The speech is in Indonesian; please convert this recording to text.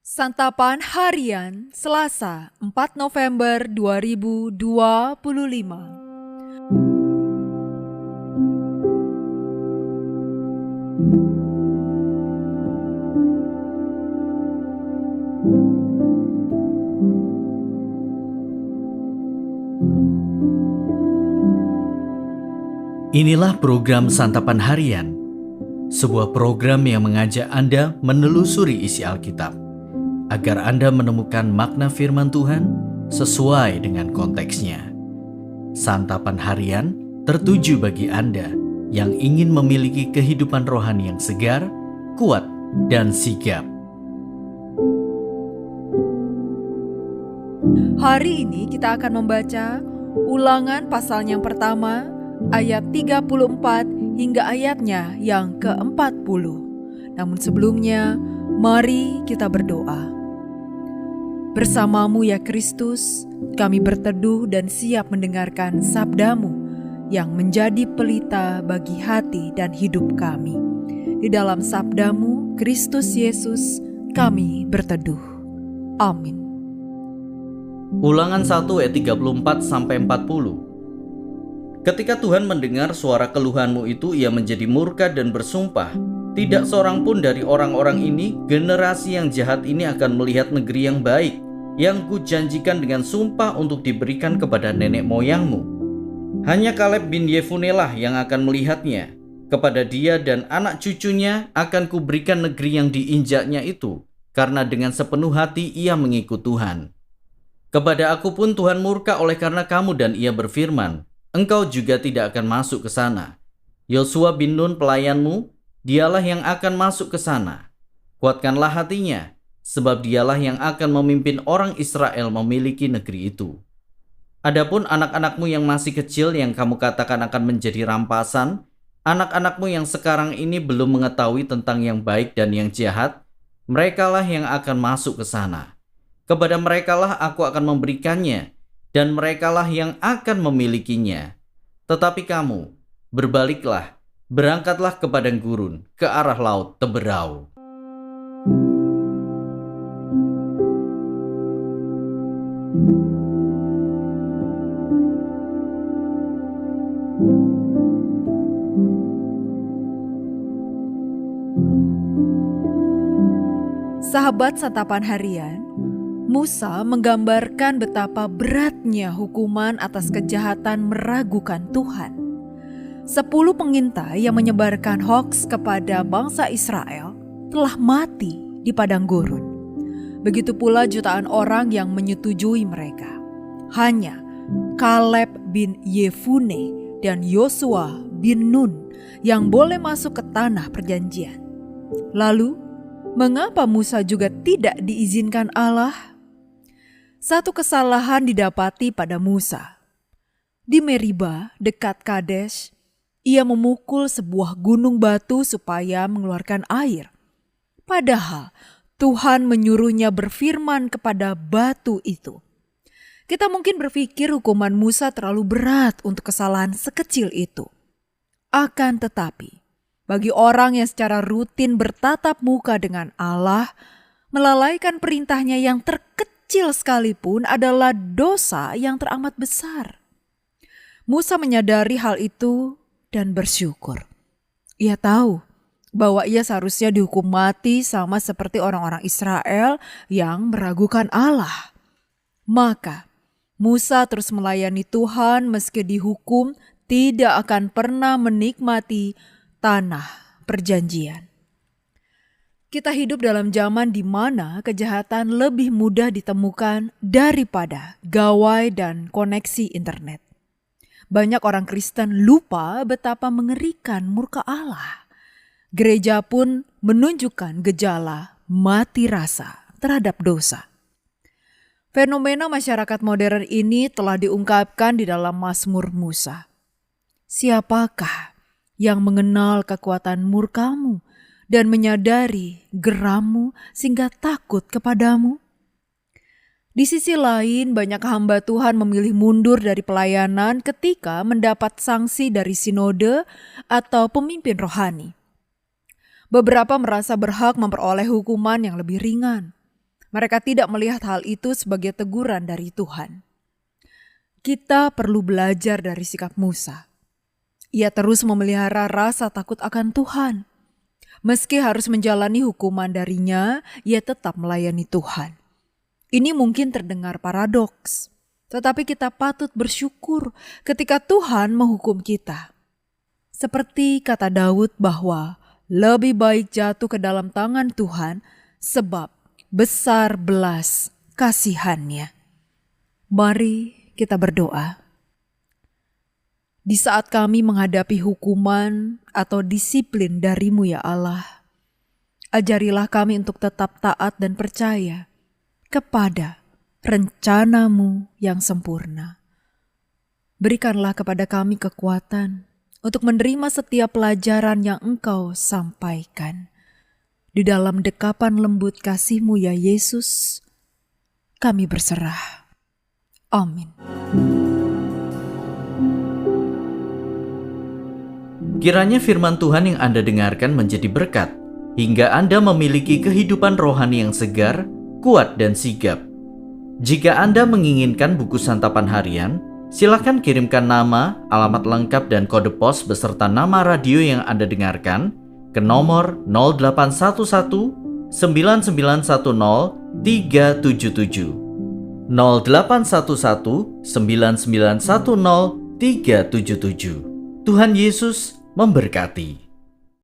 Santapan Harian Selasa 4 November 2025. Inilah program Santapan Harian, sebuah program yang mengajak Anda menelusuri isi Alkitab, agar Anda menemukan makna firman Tuhan sesuai dengan konteksnya. Santapan Harian tertuju bagi Anda yang ingin memiliki kehidupan rohani yang segar, kuat, dan sigap. Hari ini kita akan membaca Ulangan pasal yang pertama, ayat 34 hingga ayatnya yang ke-40. Namun sebelumnya, mari kita berdoa. Bersamamu ya Kristus, kami berteduh dan siap mendengarkan sabda-Mu yang menjadi pelita bagi hati dan hidup kami. Di dalam sabda-Mu, Kristus Yesus, kami berteduh. Amin. Ulangan 1 ayat 34-40. Ketika Tuhan mendengar suara keluhanmu itu, ia menjadi murka dan bersumpah, tidak seorang pun dari orang-orang ini, generasi yang jahat ini akan melihat negeri yang baik, yang kujanjikan dengan sumpah untuk diberikan kepada nenek moyangmu. Hanya Kaleb bin Yefune lah yang akan melihatnya. Kepada dia dan anak cucunya akan kuberikan negeri yang diinjaknya itu, karena dengan sepenuh hati ia mengikut Tuhan. Kepada aku pun Tuhan murka oleh karena kamu, dan ia berfirman, engkau juga tidak akan masuk ke sana. Yosua bin Nun pelayanmu, dialah yang akan masuk ke sana. Kuatkanlah hatinya, sebab dialah yang akan memimpin orang Israel memiliki negeri itu. Adapun anak-anakmu yang masih kecil yang kamu katakan akan menjadi rampasan, anak-anakmu yang sekarang ini belum mengetahui tentang yang baik dan yang jahat, merekalah yang akan masuk ke sana. Kepada merekalah aku akan memberikannya, dan merekalah yang akan memilikinya. Tetapi kamu, berbaliklah, berangkatlah ke padang gurun, ke arah laut Teberau. Sahabat Santapan Harian, Musa menggambarkan betapa beratnya hukuman atas kejahatan meragukan Tuhan. 10 pengintai yang menyebarkan hoaks kepada bangsa Israel telah mati di padang gurun. Begitu pula jutaan orang yang menyetujui mereka. Hanya Kaleb bin Yefune dan Yosua bin Nun yang boleh masuk ke tanah perjanjian. Lalu, mengapa Musa juga tidak diizinkan Allah? Satu kesalahan didapati pada Musa. Di Meriba, dekat Kadesh, ia memukul sebuah gunung batu supaya mengeluarkan air. Padahal Tuhan menyuruhnya berfirman kepada batu itu. Kita mungkin berpikir hukuman Musa terlalu berat untuk kesalahan sekecil itu. Akan tetapi, bagi orang yang secara rutin bertatap muka dengan Allah, melalaikan perintahnya yang terkecil sekalipun adalah dosa yang teramat besar. Musa menyadari hal itu dan bersyukur. Ia tahu bahwa ia seharusnya dihukum mati sama seperti orang-orang Israel yang meragukan Allah. Maka Musa terus melayani Tuhan meski dihukum tidak akan pernah menikmati tanah perjanjian. Kita hidup dalam zaman di mana kejahatan lebih mudah ditemukan daripada gawai dan koneksi internet. Banyak orang Kristen lupa betapa mengerikan murka Allah. Gereja pun menunjukkan gejala mati rasa terhadap dosa. Fenomena masyarakat modern ini telah diungkapkan di dalam Mazmur Musa. Siapakah yang mengenal kekuatan murkamu dan menyadari gerammu sehingga takut kepadamu? Di sisi lain, banyak hamba Tuhan memilih mundur dari pelayanan ketika mendapat sanksi dari sinode atau pemimpin rohani. Beberapa merasa berhak memperoleh hukuman yang lebih ringan. Mereka tidak melihat hal itu sebagai teguran dari Tuhan. Kita perlu belajar dari sikap Musa. Ia terus memelihara rasa takut akan Tuhan. Meski harus menjalani hukuman darinya, ia tetap melayani Tuhan. Ini mungkin terdengar paradoks, tetapi kita patut bersyukur ketika Tuhan menghukum kita. Seperti kata Daud bahwa lebih baik jatuh ke dalam tangan Tuhan sebab besar belas kasihan-Nya. Mari kita berdoa. Di saat kami menghadapi hukuman atau disiplin dari-Mu ya Allah, ajarilah kami untuk tetap taat dan percaya kepada rencana-Mu yang sempurna. Berikanlah kepada kami kekuatan untuk menerima setiap pelajaran yang Engkau sampaikan. Di dalam dekapan lembut kasih-Mu ya Yesus, kami berserah. Amin. Kiranya firman Tuhan yang Anda dengarkan menjadi berkat, hingga Anda memiliki kehidupan rohani yang segar, kuat, dan sigap. Jika Anda menginginkan buku santapan harian, silakan kirimkan nama, alamat lengkap, dan kode pos beserta nama radio yang Anda dengarkan ke nomor 0811 9910 377. 0811 9910 377. Tuhan Yesus memberkati.